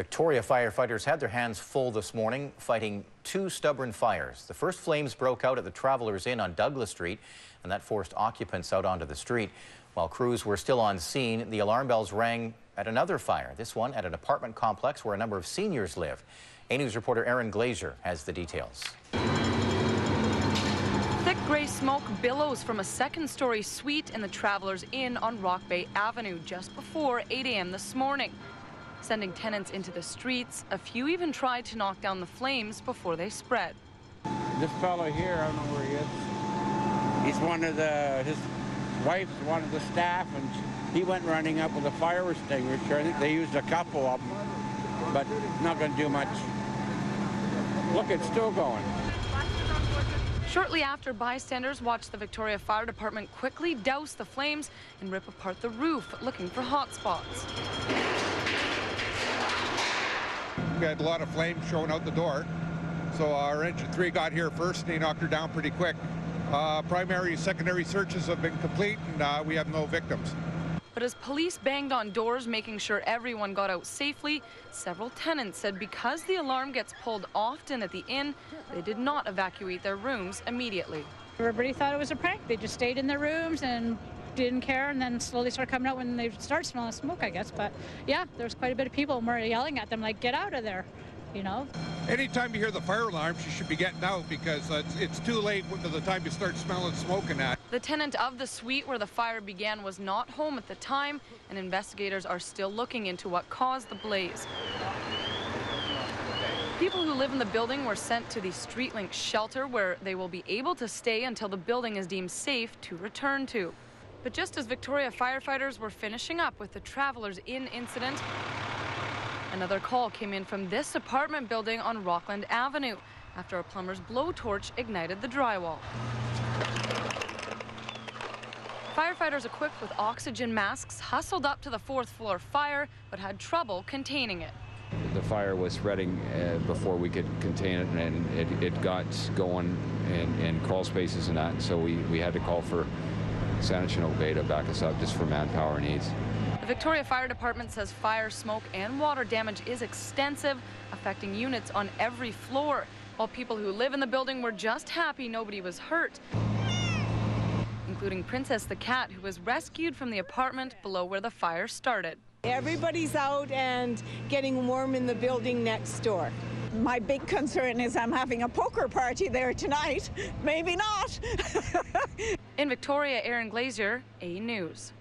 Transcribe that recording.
Victoria firefighters had their hands full this morning fighting two stubborn fires. The first flames broke out at the Travelers Inn on Douglas Street, and that forced occupants out onto the street. While crews were still on scene, the alarm bells rang at another fire, this one at an apartment complex where a number of seniors live. A-News reporter Aaron Glazier has the details. Thick gray smoke billows from a second-story suite in the Travelers Inn on Rock Bay Avenue just before 8 a.m. this morning, sending tenants into the streets. A few even tried to knock down the flames before they spread. This fellow here, I don't know where he is. He's his wife's one of the staff, and he went running up with a fire extinguisher. I think they used a couple of them, but not going to do much. Look, it's still going. Shortly after, bystanders watched the Victoria Fire Department quickly douse the flames and rip apart the roof, looking for hot spots. We had a lot of flames showing out the door, so our engine 3 got here first and they knocked her down pretty quick. Primary, secondary searches have been complete, and we have no victims. But as police banged on doors, making sure everyone got out safely, several tenants said because the alarm gets pulled often at the inn, they did not evacuate their rooms immediately. Everybody thought it was a prank. They just stayed in their rooms and didn't care, and then slowly started coming out when they start smelling smoke, I guess. But yeah, there was quite a bit of people, and we're yelling at them like, get out of there, you know. Anytime you hear the fire alarms, you should be getting out because it's too late by the time you start smelling smoke and that. The tenant of the suite where the fire began was not home at the time, and investigators are still looking into what caused the blaze. People who live in the building were sent to the StreetLink shelter, where they will be able to stay until the building is deemed safe to return to. But just as Victoria firefighters were finishing up with the Travelers Inn incident, another call came in from this apartment building on Rockland Avenue after a plumber's blowtorch ignited the drywall. Firefighters equipped with oxygen masks hustled up to the 4th floor fire, but had trouble containing it. The fire was spreading before we could contain it, and it got going in crawl spaces and that, so we had to call for Sanitino Bay to back us up just for manpower needs. The Victoria Fire Department says fire, smoke, and water damage is extensive, affecting units on every floor, while people who live in the building were just happy nobody was hurt, including Princess the cat, who was rescued from the apartment below where the fire started. Everybody's out and getting warm in the building next door. My big concern is I'm having a poker party there tonight. Maybe not. In Victoria, Aaron Glazier, A-News.